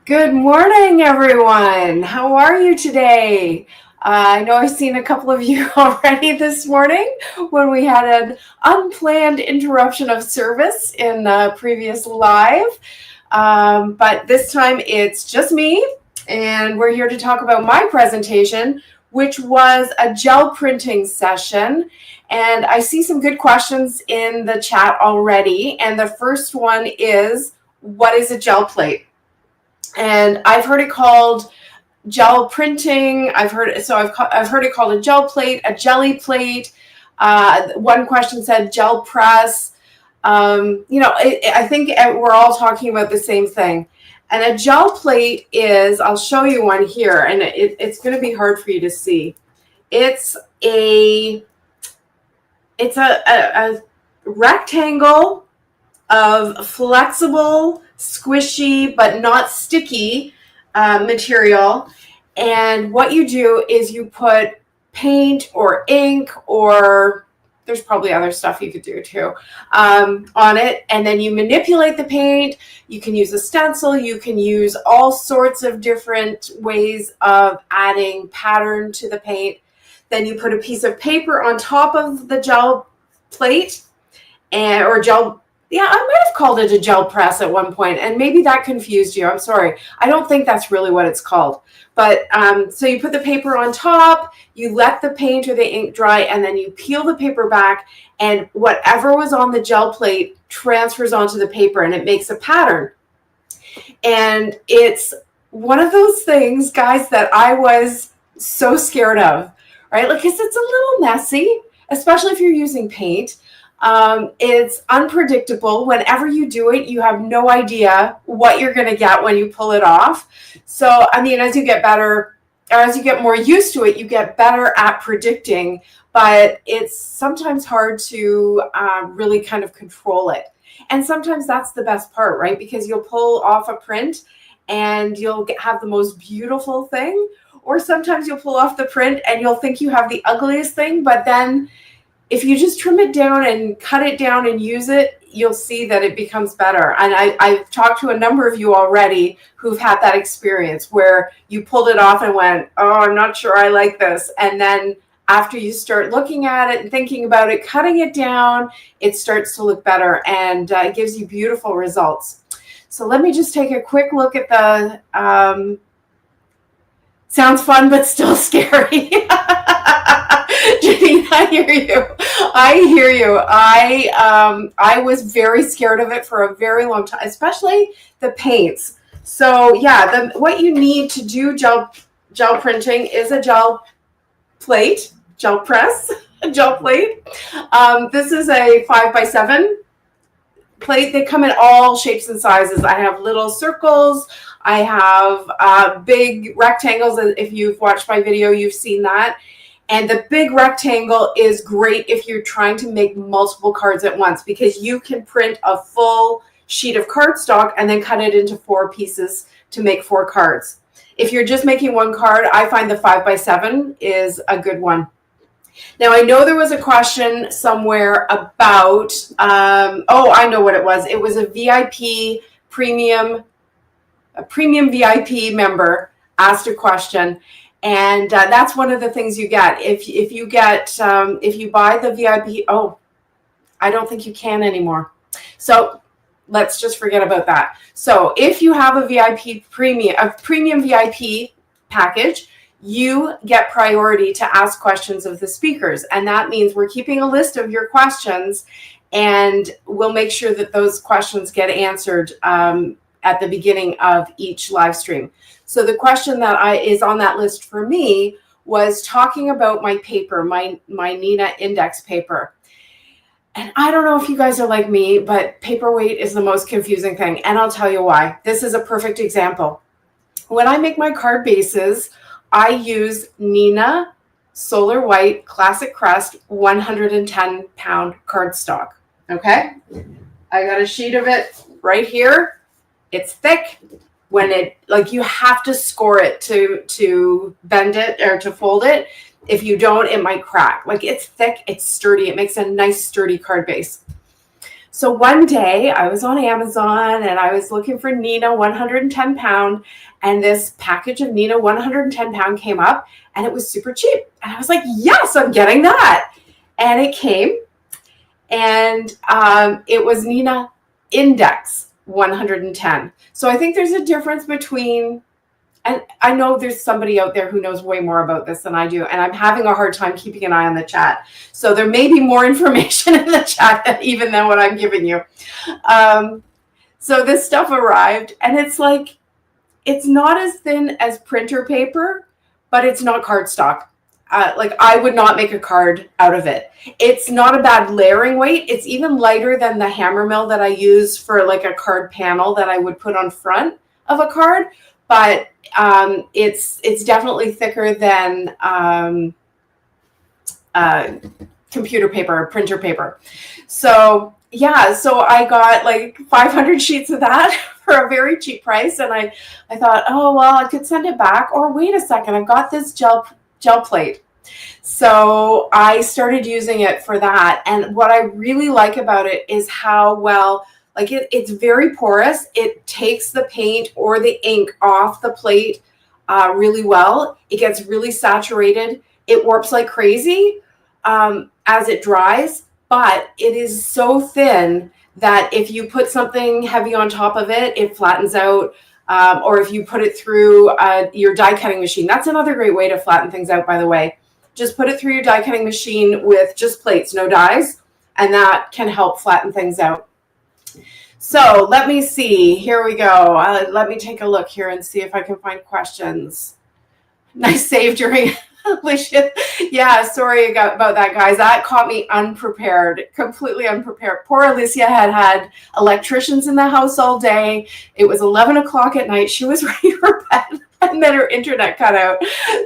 Good morning, everyone. How are you today? I know I've seen a couple of you already this morning when we had an unplanned interruption of service in the previous live. But this time it's just me, and we're here to talk about my presentation, which was a gel printing session. And I see some good questions in the chat already. And the first one is, what is a gel plate? And I've heard it called gel printing. I've heard it called a gel plate, a jelly plate. One question said gel press. I think we're all talking about the same thing. And a gel plate is, I'll show you one here, and it's going to be hard for you to see. It's a rectangle of flexible, squishy, but not sticky material. And what you do is you put paint or ink, or there's probably other stuff you could do too, on it. And then you manipulate the paint. You can use a stencil. You can use all sorts of different ways of adding pattern to the paint. Then you put a piece of paper on top of the gel plate, or gel. Yeah, I might have called it a gel press at one point, and maybe that confused you. I'm sorry. I don't think that's really what it's called. But so you put the paper on top, you let the paint or the ink dry, and then you peel the paper back, and whatever was on the gel plate transfers onto the paper, and it makes a pattern. And it's one of those things, guys, that I was so scared of, right? Because it's a little messy, especially if you're using paint. It's unpredictable. Whenever you do it, you have no idea what you're going to get when you pull it off. So, I mean, as you get better, or as you get more used to it, you get better at predicting, but it's sometimes hard to really kind of control it. And sometimes that's the best part, right? Because you'll pull off a print and you'll have the most beautiful thing, or sometimes you'll pull off the print and you'll think you have the ugliest thing, but then if you just trim it down and cut it down and use it, you'll see that it becomes better. And I've talked to a number of you already who've had that experience where you pulled it off and went, oh, I'm not sure I like this. And then after you start looking at it and thinking about it, cutting it down, it starts to look better, and it gives you beautiful results. So let me just take a quick look at the, sounds fun, but still scary. Janine, I hear you. I was very scared of it for a very long time, especially the paints. So yeah, what you need to do gel printing is a gel plate, gel press, a gel plate. This is a 5x7 plate. They come in all shapes and sizes. I have little circles. I have big rectangles. If you've watched my video, you've seen that. And the big rectangle is great if you're trying to make multiple cards at once, because you can print a full sheet of cardstock and then cut it into 4 pieces to make 4 cards. If you're just making one card, I find the 5x7 is a good one. Now, I know there was a question somewhere about, I know what it was. It was a premium VIP member asked a question. And that's one of the things you get. If you buy the VIP, I don't think you can anymore. So let's just forget about that. So if you have a premium VIP package, you get priority to ask questions of the speakers. And that means we're keeping a list of your questions, and we'll make sure that those questions get answered at the beginning of each live stream. So the question that is on that list for me was talking about my paper, my Neenah index paper. And I don't know if you guys are like me, but paperweight is the most confusing thing. And I'll tell you why. This is a perfect example. When I make my card bases, I use Neenah Solar White Classic Crest 110-pound cardstock. Okay? I got a sheet of it right here. It's thick. You have to score it to bend it or to fold it. If you don't, it might crack. It's thick, it's sturdy. It makes a nice sturdy card base. So one day I was on Amazon and I was looking for Nina 110 pound, and this package of Nina 110 pound came up and it was super cheap. And I was like, yes, I'm getting that. And it came, and it was Nina Index 110. So I think there's a difference between, and I know there's somebody out there who knows way more about this than I do, and I'm having a hard time keeping an eye on the chat. So there may be more information in the chat even than what I'm giving you. So this stuff arrived, and it's like, it's not as thin as printer paper, but it's not cardstock. Like, I would not make a card out of it. It's not a bad layering weight. It's even lighter than the hammer mill that I use for like a card panel that I would put on front of a card. But it's definitely thicker than computer paper or printer paper. So yeah, so I got like 500 sheets of that for a very cheap price, and I thought, oh well, I could send it back, or wait a second, I've got this gel plate. So I started using it for that, and what I really like about it is how well, like, it's very porous. It takes the paint or the ink off the plate really well. It gets really saturated. It warps like crazy as it dries, but it is so thin that if you put something heavy on top of it, it flattens out. Or if you put it through your die cutting machine, that's another great way to flatten things out, by the way. Just put it through your die cutting machine with just plates, no dies, and that can help flatten things out. So let me see. Here we go. Let me take a look here and see if I can find questions. Nice save during Alicia. Yeah, sorry about that, guys. That caught me unprepared, completely unprepared. Poor Alicia had electricians in the house all day. It was 11 o'clock at night. She was ready for bed, and then her internet cut out.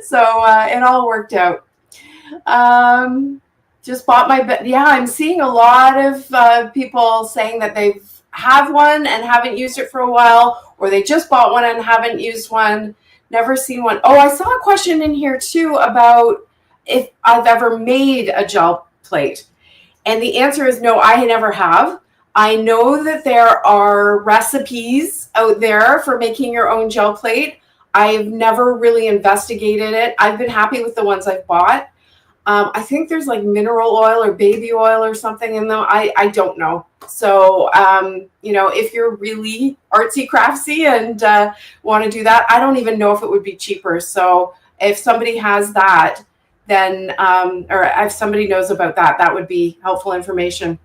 So it all worked out. Just bought my bed. Yeah, I'm seeing a lot of people saying that they have one and haven't used it for a while, or they just bought one and haven't used one. Never seen one. Oh, I saw a question in here too about if I've ever made a gel plate. And the answer is no, I never have. I know that there are recipes out there for making your own gel plate. I've never really investigated it. I've been happy with the ones I've bought. I think there's like mineral oil or baby oil or something in them. I don't know. So, if you're really artsy craftsy and want to do that, I don't even know if it would be cheaper. So if somebody has that, then, or if somebody knows about that, that would be helpful information.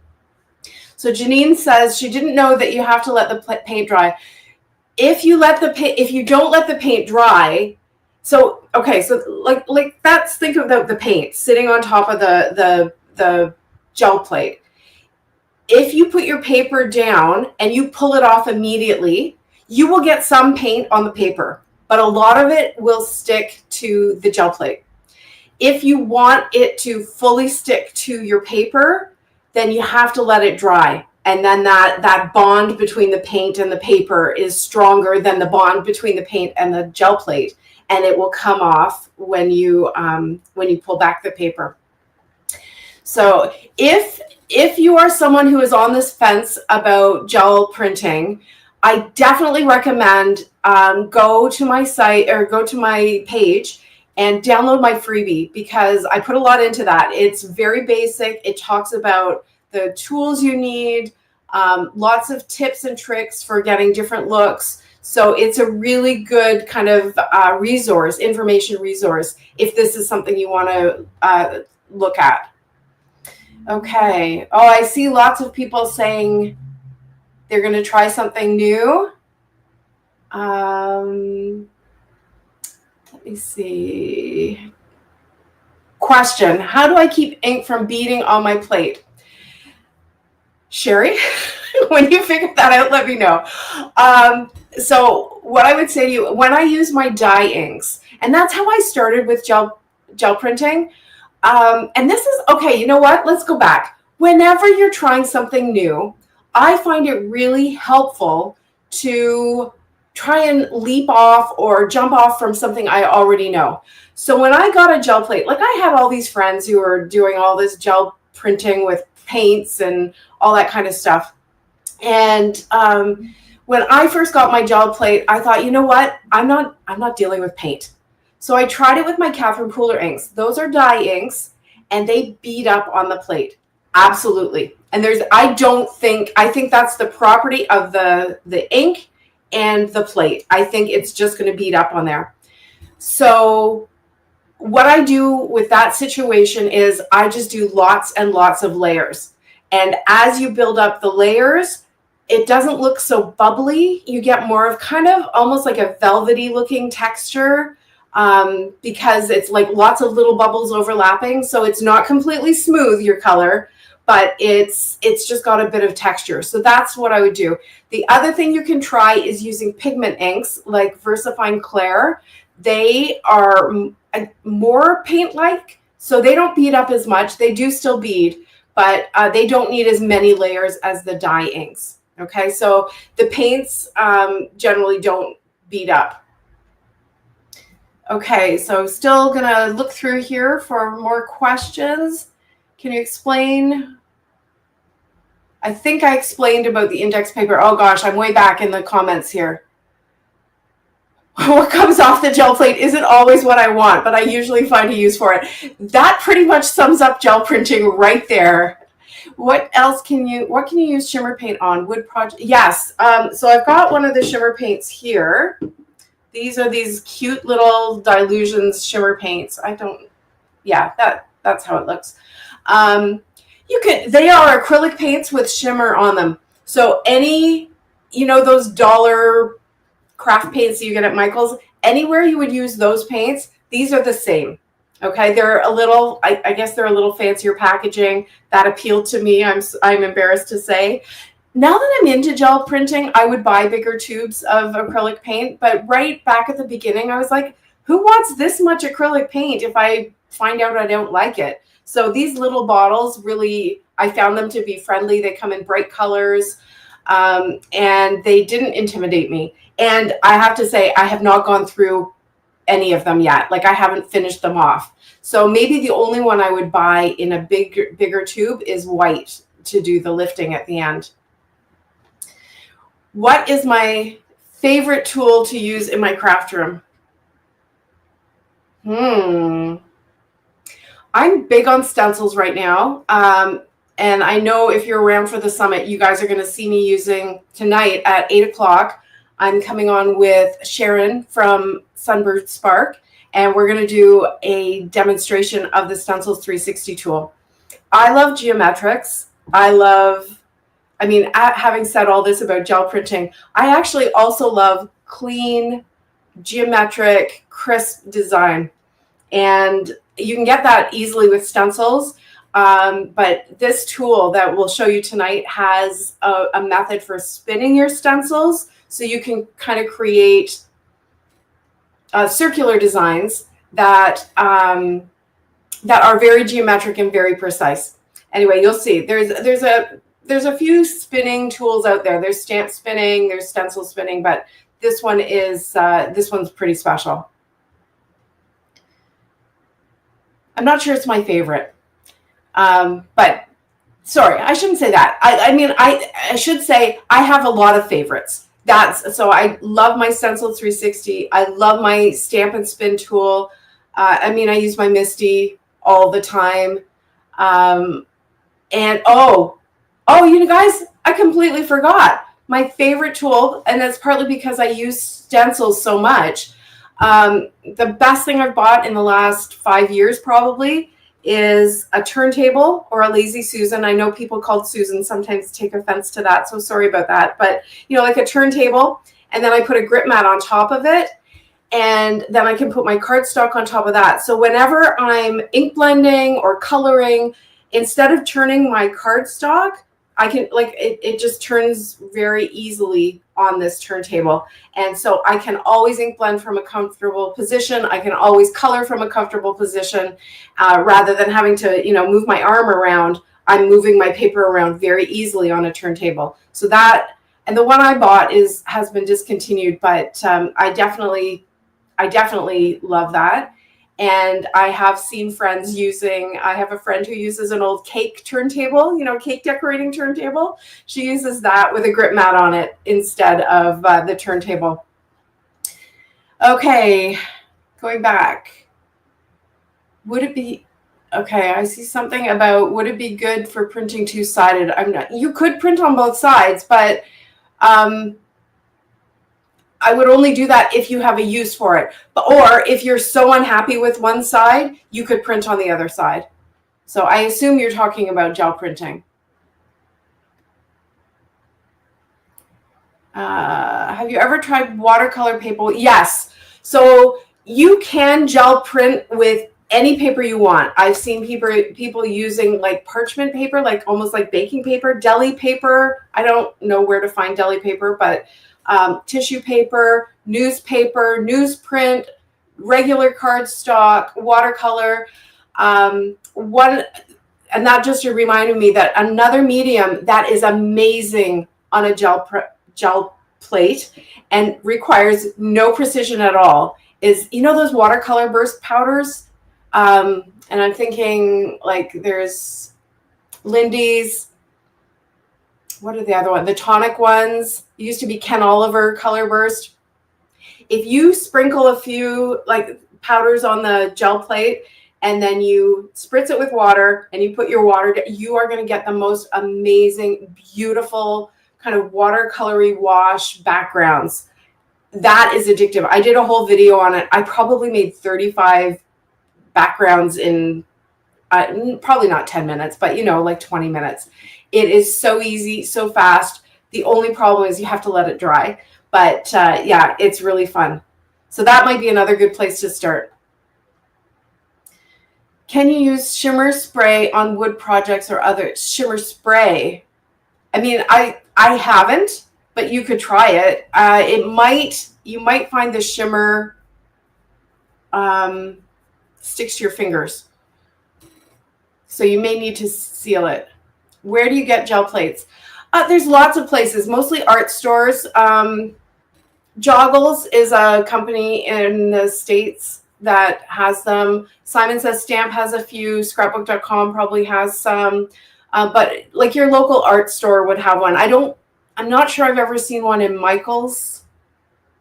So Janine says she didn't know that you have to let the paint dry. If you don't let the paint dry, so okay, so like that's, think of the paint sitting on top of the gel plate. If you put your paper down and you pull it off immediately, you will get some paint on the paper, but a lot of it will stick to the gel plate. If you want it to fully stick to your paper, then you have to let it dry. And then that bond between the paint and the paper is stronger than the bond between the paint and the gel plate. And it will come off when you pull back the paper. So if you are someone who is on this fence about gel printing, I definitely recommend go to my site or go to my page and download my freebie, because I put a lot into that. It's very basic. It talks about the tools you need, lots of tips and tricks for getting different looks. So it's a really good kind of information resource, if this is something you want to look at. Okay. Oh, I see lots of people saying they're going to try something new. Let me see. Question: how do I keep ink from beading on my plate? Sherry, when you figure that out, let me know. So what I would say to you, when I use my dye inks, and that's how I started with gel printing. And this is, okay, you know what? Let's go back. Whenever you're trying something new, I find it really helpful to try and leap off or jump off from something I already know. So when I got a gel plate, like, I had all these friends who were doing all this gel printing with paints and all that kind of stuff. And when I first got my gel plate, I thought, you know what? I'm not dealing with paint. So I tried it with my Catherine Pooler inks. Those are dye inks, and they bead up on the plate. Absolutely. And I think that's the property of the ink and the plate. I think it's just going to bead up on there. So what I do with that situation is I just do lots and lots of layers. And as you build up the layers, it doesn't look so bubbly. You get more of kind of almost like a velvety looking texture, because it's like lots of little bubbles overlapping. So it's not completely smooth, your color, but it's just got a bit of texture. So that's what I would do. The other thing you can try is using pigment inks like VersaFine Clair. They are more paint-like, so they don't bead up as much. They do still bead, but they don't need as many layers as the dye inks. Okay, so the paints generally don't bead up. Okay, so still gonna look through here for more questions. Can you explain? I think I explained about the index paper. Oh gosh, I'm way back in the comments here. What comes off the gel plate isn't always what I want, but I usually find a use for it. That pretty much sums up gel printing right there. What can you use shimmer paint on? Wood project? Yes. So I've got one of the shimmer paints here. These are these cute little Dilutions shimmer paints. That's how it looks. They are acrylic paints with shimmer on them. So those dollar craft paints that you get at Michael's, anywhere you would use those paints, these are the same. Okay, they're a little, I guess they're a little fancier packaging. That appealed to me, I'm embarrassed to say. Now that I'm into gel printing, I would buy bigger tubes of acrylic paint, but right back at the beginning, I was like, who wants this much acrylic paint if I find out I don't like it? So these little bottles really, I found them to be friendly. They come in bright colors, and they didn't intimidate me. And I have to say, I have not gone through any of them yet. Like, I haven't finished them off. So maybe the only one I would buy in a bigger tube is white to do the lifting at the end. What is my favorite tool to use in my craft room? I'm big on stencils right now. And I know if you're around for the summit, you guys are going to see me using tonight at 8 o'clock. I'm coming on with Sharon from Sunbird Spark, and we're going to do a demonstration of the Stencils 360 tool. I love geometrics. Having said all this about gel printing, I actually also love clean, geometric, crisp design. And you can get that easily with stencils. But this tool that we'll show you tonight has a method for spinning your stencils, so you can kind of create circular designs that are very geometric and very precise. Anyway, you'll see there's a few spinning tools out there. There's stamp spinning, there's stencil spinning, but this one's pretty special. I'm not sure it's my favorite. But sorry, I shouldn't say that. I should say I have a lot of favorites. So I love my Stencil 360. I love my stamp and spin tool. I use my Misty all the time. You guys, I completely forgot my favorite tool, and that's partly because I use stencils so much. The best thing I've bought in the last 5 years probably is a turntable or a Lazy Susan. I know people called Susan sometimes take offense to that, so sorry about that. But, like a turntable, and then I put a grip mat on top of it, and then I can put my cardstock on top of that. So whenever I'm ink blending or coloring, instead of turning my cardstock, I can, it just turns very easily on this turntable. And so I can always ink blend from a comfortable position. I can always color from a comfortable position, rather than having to, move my arm around. I'm moving my paper around very easily on a turntable. So that, and the one I bought has been discontinued, but I definitely love that. And I have seen friends using, I have a friend who uses an old cake turntable, cake decorating turntable. She uses that with a grip mat on it instead of the turntable. Okay, going back. Would it be, okay, I see something about, would it be good for printing two-sided? You could print on both sides, but I would only do that if you have a use for it. Or if you're so unhappy with one side, you could print on the other side. So I assume you're talking about gel printing. Have you ever tried watercolor paper? Yes. So you can gel print with any paper you want. I've seen people using like parchment paper, like almost like baking paper, deli paper. I don't know where to find deli paper, but tissue paper, newspaper, newsprint, regular cardstock, watercolor. And that just reminded me that another medium that is amazing on a gel plate and requires no precision at all is, those watercolor burst powders. And I'm thinking like there's Lindy's. What are the other ones? The tonic ones. It used to be Ken Oliver Color Burst. If you sprinkle a few like powders on the gel plate and then you spritz it with water and you put your water, you are going to get the most amazing, beautiful kind of watercolory wash backgrounds. That is addictive. I did a whole video on it. I probably made 35 backgrounds in probably not 10 minutes, but like 20 minutes. It is so easy, so fast. The only problem is you have to let it dry. But yeah, it's really fun. So that might be another good place to start. Can you use shimmer spray on wood projects or other shimmer spray? I mean, I haven't, but you could try it. You might find the shimmer sticks to your fingers. So you may need to seal it. Where do you get gel plates? There's lots of places, mostly art stores. Joggles is a company in the States that has them. Simon Says Stamp has a few. Scrapbook.com probably has some. But like your local art store would have one. I'm not sure I've ever seen one in Michael's.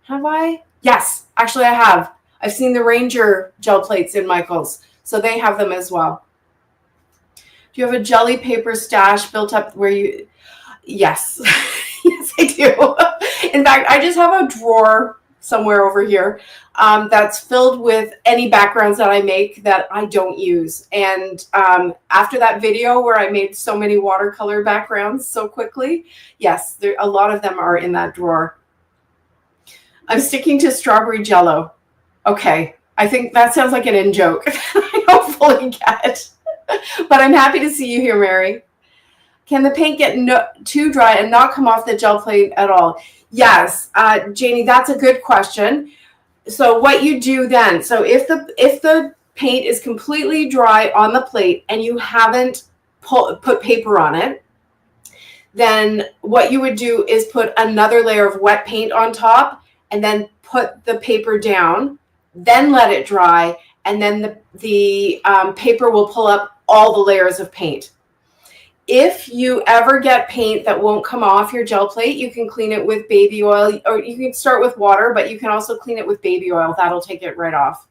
Have I? Yes, actually I have. I've seen the Ranger gel plates in Michael's. So they have them as well. Do you have a jelly paper stash built up where you... Yes. Yes, I do. In fact, I just have a drawer somewhere over here that's filled with any backgrounds that I make that I don't use. And after that video where I made so many watercolor backgrounds so quickly, yes, a lot of them are in that drawer. I'm sticking to strawberry jello. Okay. I think that sounds like an in-joke. I don't fully get. But I'm happy to see you here, Mary. Can the paint get too dry and not come off the gel plate at all? Yes, Janie, that's a good question. So what you do then, so if the paint is completely dry on the plate and you haven't put paper on it, then what you would do is put another layer of wet paint on top and then put the paper down, then let it dry, and then the paper will pull up all the layers of paint. If you ever get paint that won't come off your gel plate, you can clean it with baby oil, or you can start with water, but you can also clean it with baby oil. That'll take it right off.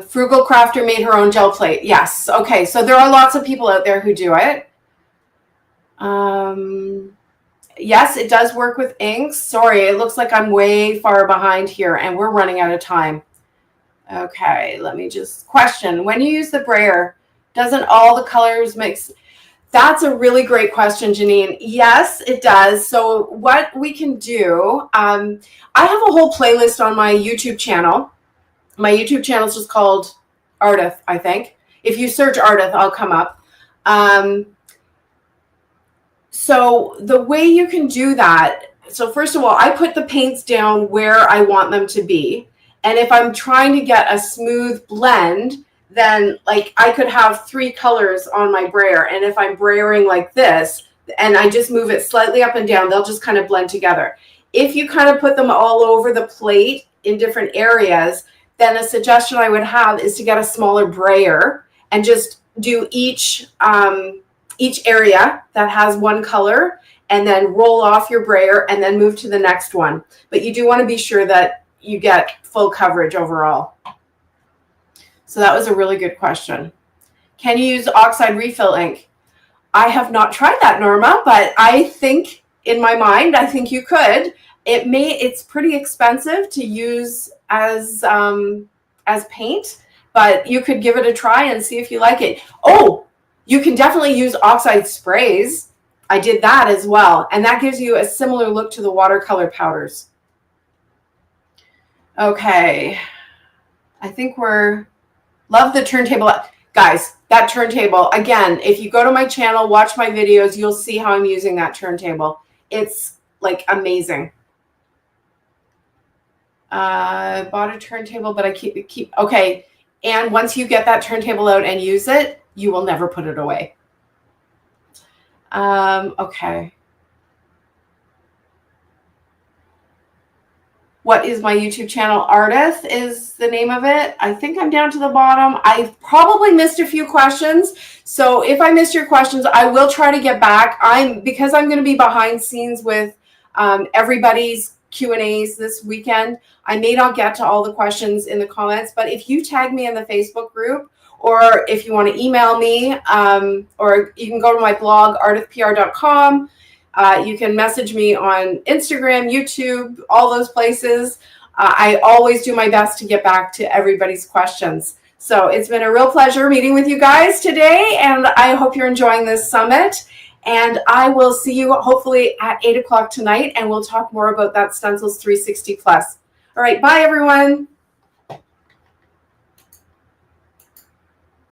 Frugal Crafter made her own gel plate. Yes. Okay. So there are lots of people out there who do it. Yes, it does work with inks. Sorry, it looks like I'm way far behind here and we're running out of time. Okay, let me just question. When you use the brayer, doesn't all the colors mix? That's a really great question, Janine. Yes, it does. So what we can do, I have a whole playlist on my YouTube channel. My YouTube channel is just called Ardyth, I think. If you search Ardyth, I'll come up. So the way you can do that, so first of all, I put the paints down where I want them to be. And if I'm trying to get a smooth blend, then like I could have 3 colors on my brayer. And if I'm brayering like this, and I just move it slightly up and down, they'll just kind of blend together. If you kind of put them all over the plate in different areas, then a suggestion I would have is to get a smaller brayer and just do each area that has one color, and then roll off your brayer and then move to the next one. But you do want to be sure that you get full coverage overall. So that was a really good question. Can you use oxide refill ink? I have not tried that, Norma, but I think in my mind, I think you could. It's pretty expensive to use as paint, but you could give it a try and see if you like it. Oh, you can definitely use oxide sprays. I did that as well, and that gives you a similar look to the watercolor powders. Okay, I think love the turntable. Guys, that turntable, again, if you go to my channel, watch my videos, you'll see how I'm using that turntable. It's like amazing. Bought a turntable, but I keep okay. And once you get that turntable out and use it, you will never put it away. Okay. What is my YouTube channel? Ardyth is the name of it. I think I'm down to the bottom. I've probably missed a few questions. So if I missed your questions, I will try to get back. Because I'm going to be behind scenes with everybody's Q&As this weekend. I may not get to all the questions in the comments, but if you tag me in the Facebook group, or if you want to email me, or you can go to my blog, ardythpr.com. You can message me on Instagram, YouTube, all those places. I always do my best to get back to everybody's questions. So it's been a real pleasure meeting with you guys today, and I hope you're enjoying this summit. And I will see you hopefully at 8 o'clock tonight, and we'll talk more about that Stencils 360 Plus. All right, bye everyone.